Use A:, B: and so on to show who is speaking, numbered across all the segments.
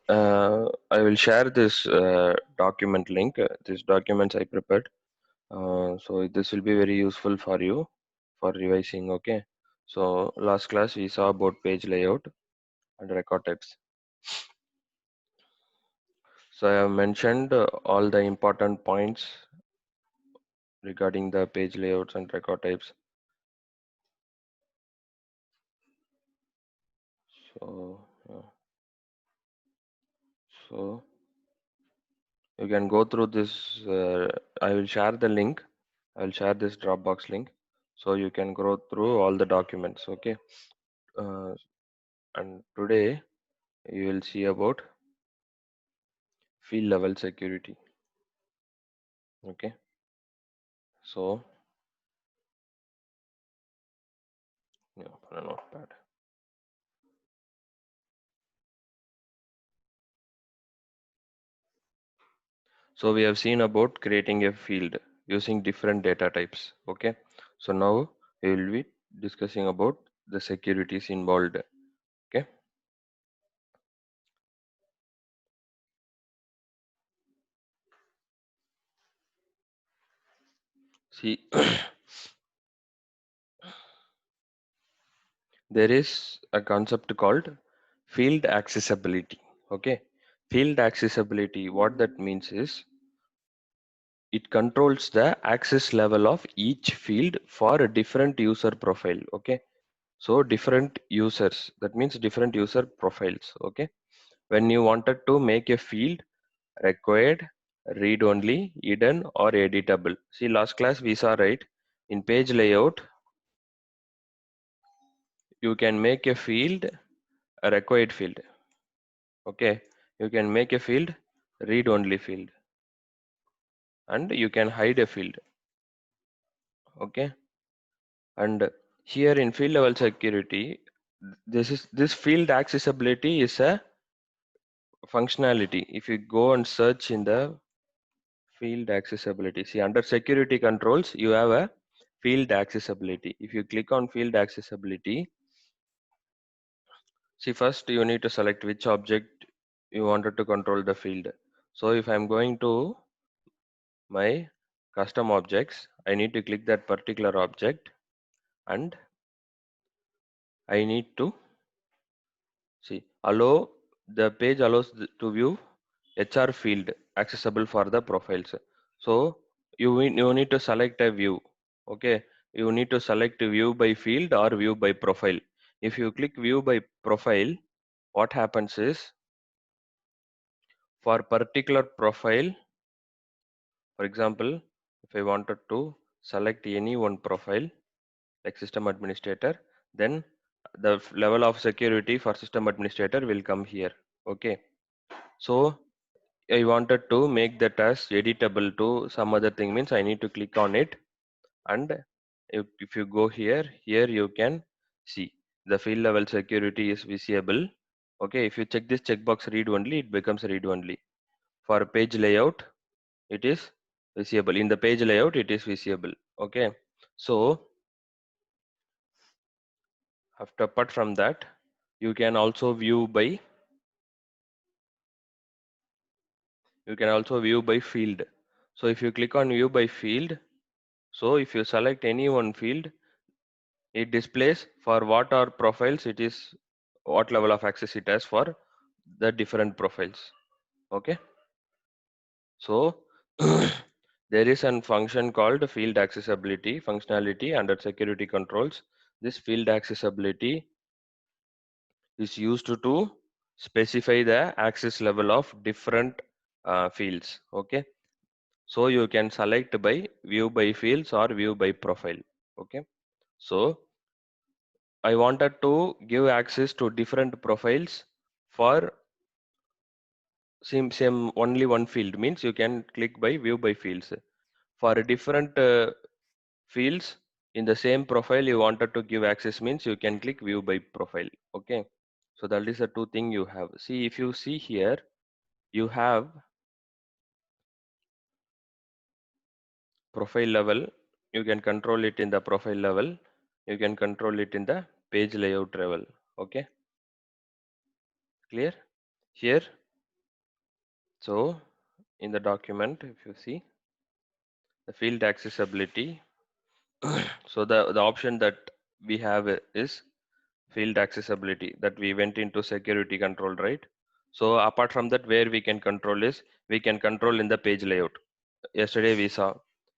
A: I will share this document link. This documents I prepared. So this will be very useful for you for revising. Okay. So last class we saw about page layout and record types. So I have mentioned all the important points regarding the page layouts and record types. So so you can go through this. I will share the link. I will share this Dropbox link, so you can go through all the documents. Okay. Uh, and today you will see about field level security. Okay. So yeah, for a notepad. So we have seen about creating a field using different data types. Okay. So now we will be discussing about the securities involved. Okay. See, there is a concept called field accessibility. Okay. Field accessibility, what that means is it controls the access level of each field for a different user profile. Okay. So different users, that means different user profiles. Okay. When you wanted to make a field required, read only, hidden or editable. See, last class we saw, right? In page layout, you can make a field a required field. Okay. You can make a field read only field, and you can hide a field. Okay. And here in field level security, this field accessibility is a functionality. If you go and search in the field accessibility, see under security controls, you have a field accessibility. If you click on field accessibility, see first you need to select which object you wanted to control the field. So if I'm going to my custom objects, I need to click that particular object and I need to see allow the page allows to view HR field accessible for the profiles. So you need to select a view. Okay, you need to select view by field or view by profile. If you click view by profile, what happens is for particular profile, for example, if I wanted to select any one profile like system administrator, then the level of security for system administrator will come here. Okay, so I wanted to make that as editable to some other thing, means I need to click on it, and if you go here you can see the field level security is visible. Okay, if you check this checkbox read only, it becomes read only. For page layout, it is visible. In the page layout, it is visible. Okay, so after apart from that, you can also view by field. So if you click on view by field, so if you select any one field, it displays for what are profiles it is, what level of access it has for the different profiles. Okay, so there is a function called field accessibility functionality under security controls. This field accessibility is used to specify the access level of different fields. Okay, so you can select by view by fields or view by profile. Okay, so I wanted to give access to different profiles for same only one field, means you can click by view by fields. For a different fields in the same profile you wanted to give access, means you can click view by profile. Okay, so that is the two thing you have. See, if you see here, you have profile level, you can control it in the profile level, you can control it in the page layout level. Okay, clear here. So in the document, if you see the field accessibility, so the option that we have is field accessibility, that we went into security control, right? So apart from that, where we can control is we can control in the page layout. Yesterday we saw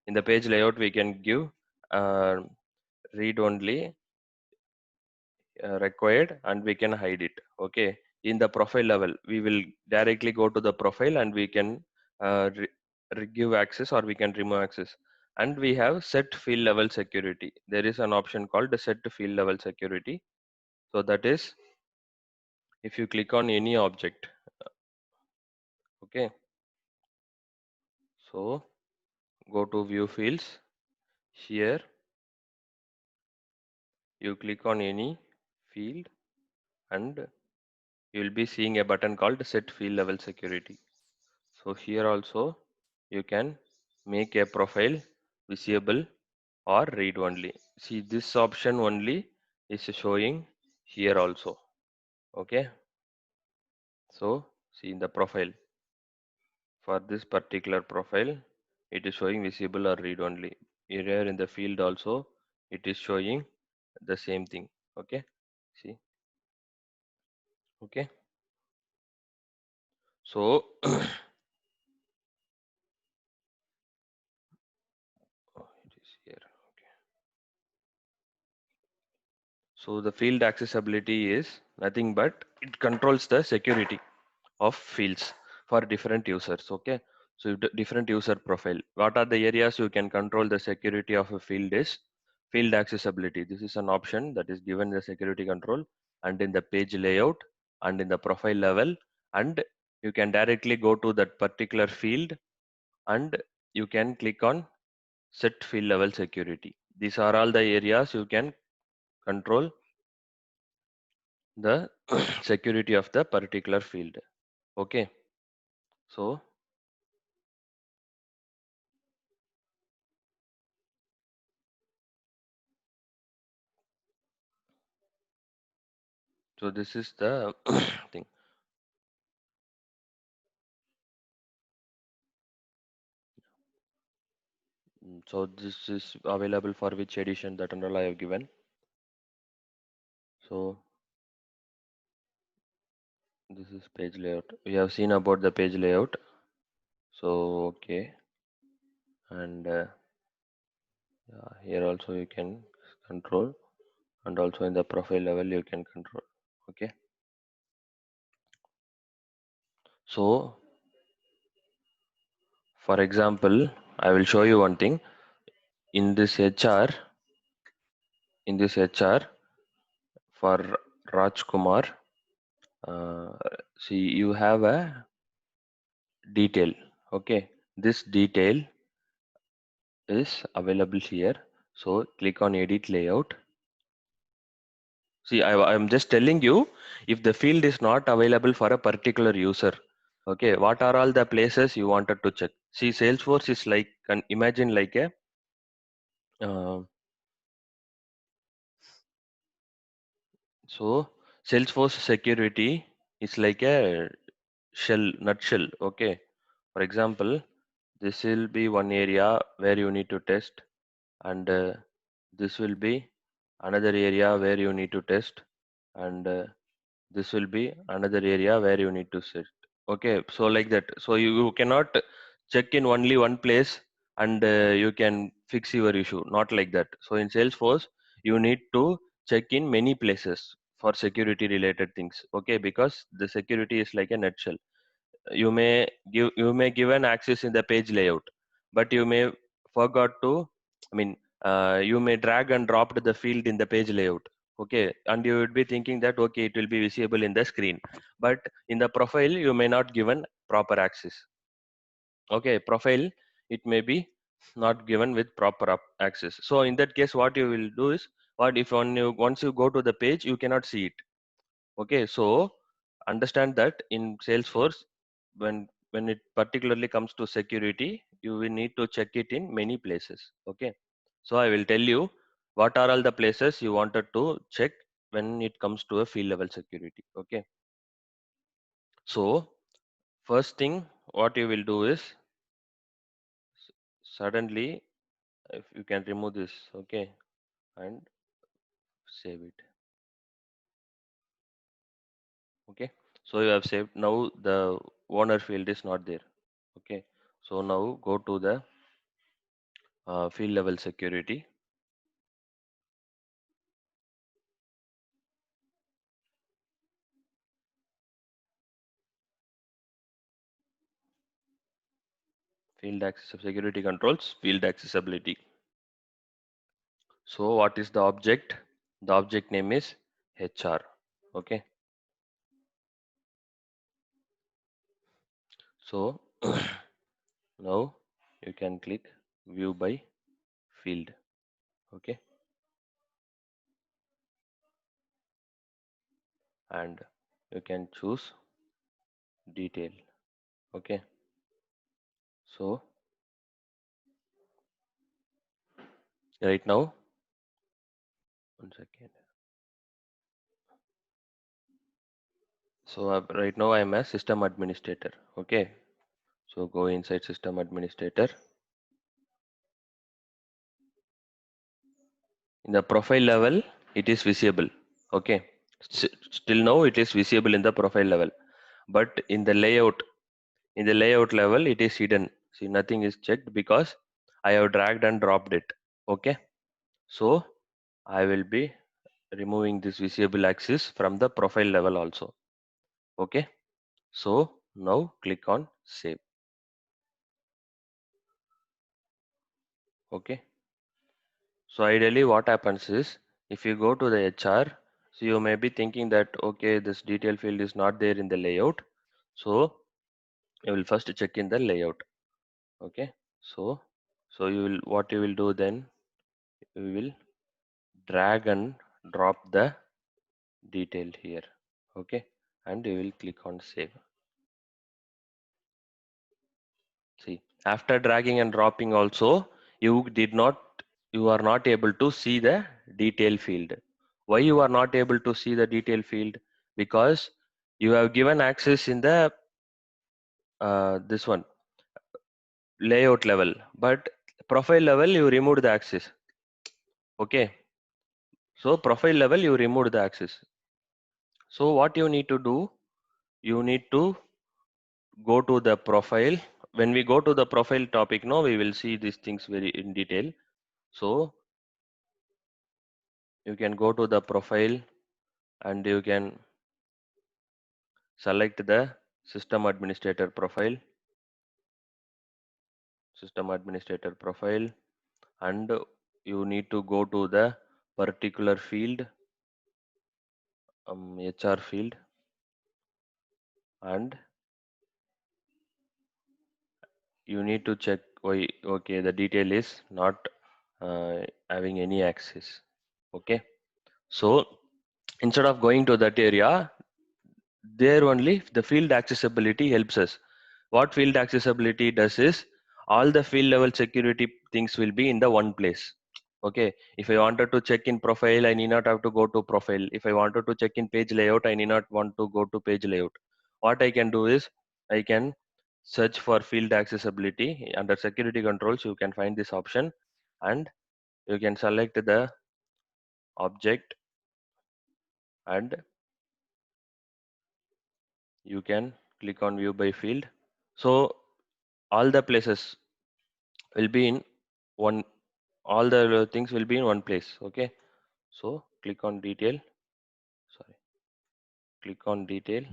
A: in the page layout we can give uh, read only required, and we can hide it. Okay, in the profile level we will directly go to the profile and we can give access or we can remove access. And we have set field level security. There is an option called the set field level security. So that is, if you click on any object, okay, so go to view fields. Here you click on any field and you will be seeing a button called set field level security. So here also you can make a profile visible or read only. See, this option only is showing here also. Okay, so see in the profile, for this particular profile it is showing visible or read only. Here in the field also it is showing the same thing. Okay, see, okay, so oh, it is here. Okay. So the field accessibility is nothing but it controls the security of fields for different users. Okay, so different user profile, what are the areas you can control the security of a field is field accessibility. This is an option that is given the security control and in the page layout and in the profile level, and you can directly go to that particular field and you can click on set field level security. These are all the areas you can control the security of the particular field. Okay, so this is the thing. So this is available for which edition, that and all I have given. So this is page layout. We have seen about the page layout. So okay, and yeah, here also you can control, and also in the profile level you can control. Okay, so for example, I will show you one thing. In this HR, in this HR for Rajkumar, uh, see you have a detail. Okay, this detail is available here. So click on edit layout. See, I'm just telling you, if the field is not available for a particular user, okay, what are all the places you wanted to check? See, Salesforce is like, imagine like a, uh, so Salesforce security is like a nutshell. Okay, for example, this will be one area where you need to test, and this will be another area where you need to test, and this will be another area where you need to sit. Okay, so like that, so you cannot check in only one place and you can fix your issue, not like that. So in Salesforce you need to check in many places for security related things. Okay, because the security is like a nutshell. You may give an access in the page layout, but you may forgot to, I mean, you may drag and drop the field in the page layout. Okay, and you would be thinking that okay, it will be visible in the screen, but in the profile you may not given proper access. Okay, profile, it may be not given with proper access. So in that case what you will do is, what if once you go to the page you cannot see it. Okay, so understand that in Salesforce, when it particularly comes to security, you will need to check it in many places. Okay, so I will tell you what are all the places you wanted to check when it comes to a field level security. Okay, so first thing, what you will do is suddenly, if you can remove this, okay, and save it. Okay, so you have saved. Now the owner field is not there. Okay, so now go to the field level security. Field access security controls, field accessibility. So what is the object? The object name is HR. Okay, so now you can click view by field. Okay, and you can choose detail. Okay, so right now, 1 second. So right now I am a system administrator. Okay, so go inside system administrator. In the profile level, it is visible. Okay, still now it is visible in the profile level, but in the layout level it is hidden. See, nothing is checked because I have dragged and dropped it. Okay, so I will be removing this visible axis from the profile level also. Okay, so now click on save. Okay, so ideally what happens is, if you go to the HR, so you may be thinking that okay, this detail field is not there in the layout, so you will first check in the layout. Okay, so you will, what you will do then, you will drag and drop the detail here. Okay, and you will click on save. See, after dragging and dropping also, you are not able to see the detail field. Why you are not able to see the detail field? Because you have given access in the this one layout level, but profile level you removed the access. Okay, so profile level you removed the access. So what you need to do, you need to go to the profile. When we go to the profile topic now, we will see these things very in detail. So you can go to the profile and you can select the system administrator profile, and you need to go to the particular field, HR field, and you need to check why okay the detail is not having any access. Okay, so instead of going to that area, there only the field accessibility helps us. What field accessibility does is, all the field level security things will be in the one place. Okay, if I wanted to check in profile, I need not have to go to profile. If I wanted to check in page layout, I need not want to go to page layout. What I can do is, I can search for field accessibility under security controls. You can find this option, and you can select the object, and you can click on view by field. So all the places will be in one, all the things will be in one place. Okay, so click on detail, sorry, click on detail.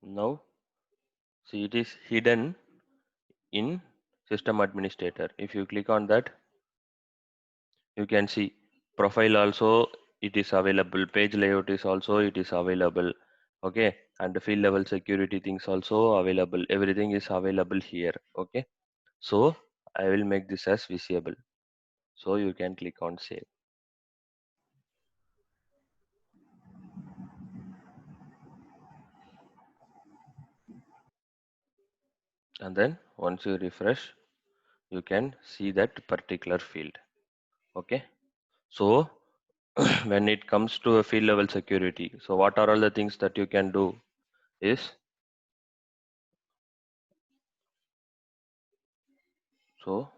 A: Now see, it is hidden in system administrator. If you click on that, you can see profile also it is available, page layout is also it is available. Okay, and the field level security things also available, everything is available here. Okay, so I will make this as visible, so you can click on save. And then once you refresh, you can see that particular field. Okay, so when it comes to a field level security. So what are all the things that you can do is, so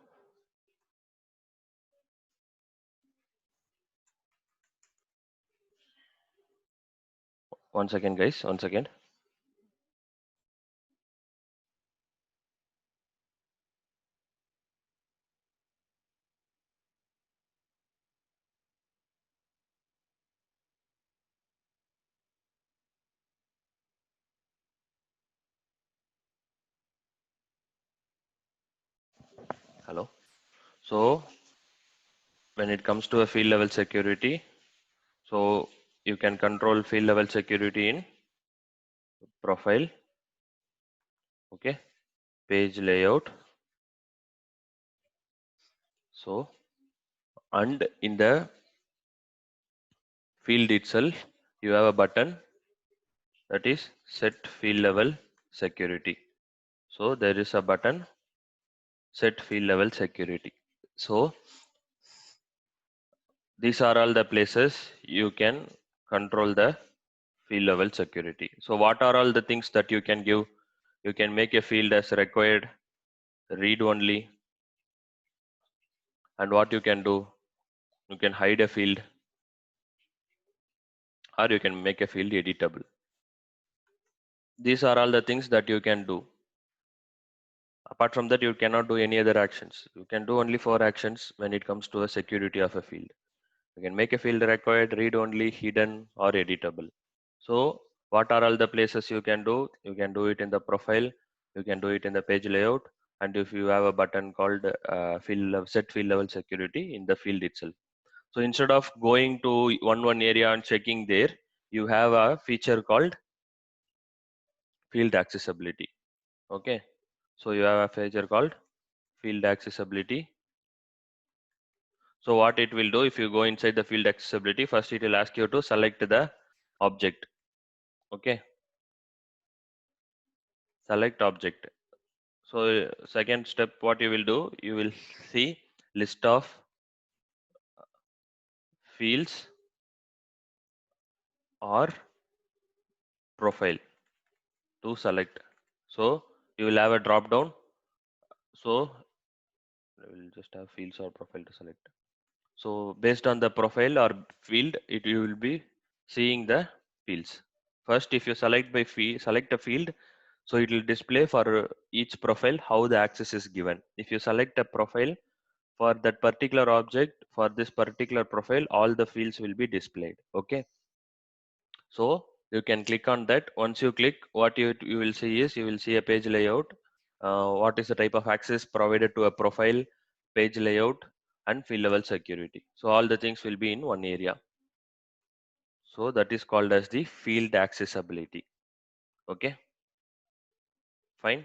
A: one second guys, one second. Hello. So when it comes to a field level security, so you can control field level security in profile, okay, page layout. So and in the field itself, you have a button that is set field level security. So there is a button set field level security. So these are all the places you can control the field level security. So what are all the things that you can give? You can make a field as required, read only, and what you can do, you can hide a field, or you can make a field editable. These are all the things that you can do. Apart from that, you cannot do any other actions. You can do only 4 actions when it comes to a security of a field. You can make a field required, read only, hidden, or editable. So what are all the places you can do? You can do it in the profile, you can do it in the page layout, and if you have a button called set field level security in the field itself. So instead of going to one area and checking there, you have a feature called field accessibility. Okay. So you have a feature called field accessibility. So what it will do, if you go inside the field accessibility, first it will ask you to select the object. Okay. Select object. So second step, what you will do, you will see list of fields or profile to select. So you will have a drop down. So we will just have fields or profile to select. So based on the profile or field, you will be seeing the fields. First, if you select a field, so it will display for each profile how the access is given. If you select a profile for that particular object, for this particular profile, all the fields will be displayed. Okay. So you can click on that. Once you click, what you will see is, you will see a page layout. What is the type of access provided to a profile, page layout, and field level security. So all the things will be in one area. So that is called as the field accessibility. Okay, fine.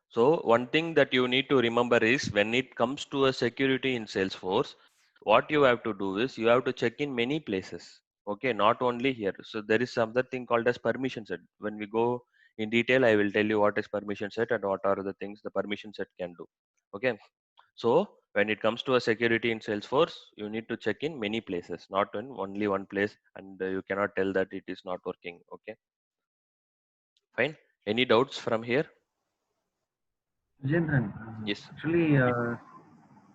A: So one thing that you need to remember is, when it comes to a security in Salesforce, what you have to do is you have to check in many places. Okay, not only here. So there is some other thing called as permission set. When we go in detail, I will tell you what is permission set and what are the things the permission set can do. Okay. So when it comes to a security in Salesforce, you need to check in many places, not in only one place, and you cannot tell that it is not working. Okay, fine. Any doubts from here?
B: Jinhan,
A: Yes.
B: actually,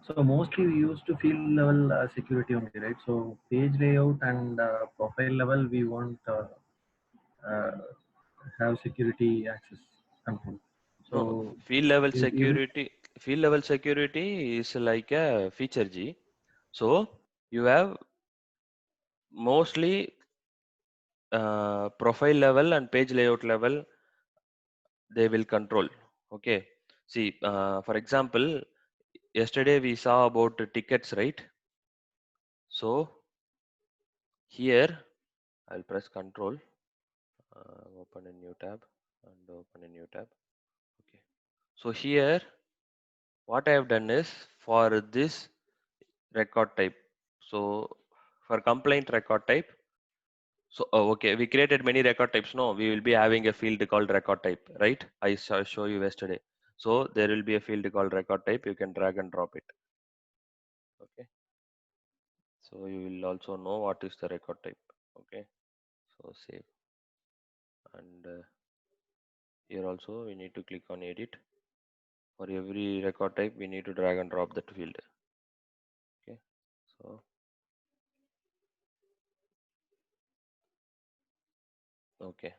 B: so mostly we use to field level security only, right? So page layout and profile level, we want uh, have security access control.
A: No,
B: So
A: field level
B: you will,
A: security. Field level security is like a feature G. So you have mostly profile level and page layout level, they will control. Okay. See, for example, yesterday we saw about the tickets, right? So here I'll press control, open a new tab, and open a new tab. Okay. So here what I have done is, for this record type. So for complaint record type, so okay, we created many record types. No, we will be having a field called record type, right? I saw show you yesterday. So there will be a field called record type. You can drag and drop it. Okay. So you will also know what is the record type. Okay, so save, and here also we need to click on edit. For every record type we need to drag and drop that field. Okay, so okay,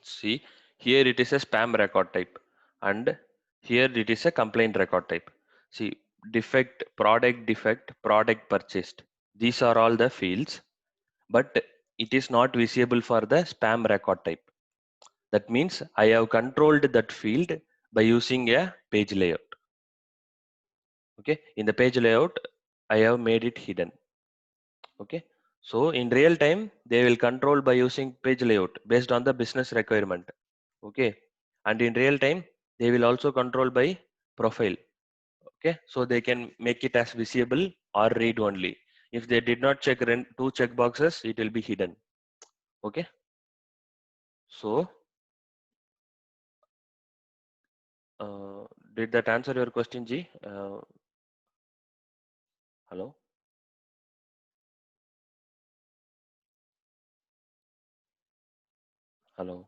A: see, here it is a spam record type, and here it is a complaint record type. See, defect, product purchased. These are all the fields, but it is not visible for the spam record type. That means I have controlled that field by using a page layout. Okay, in the page layout, I have made it hidden. Okay, so in real time, they will control by using page layout based on the business requirement. Okay, and in real time, they will also control by profile. Okay, so they can make it as visible or read only. If they did not check two check boxes, it will be hidden. Okay, so uh, did that answer your question, G? Hello, hello.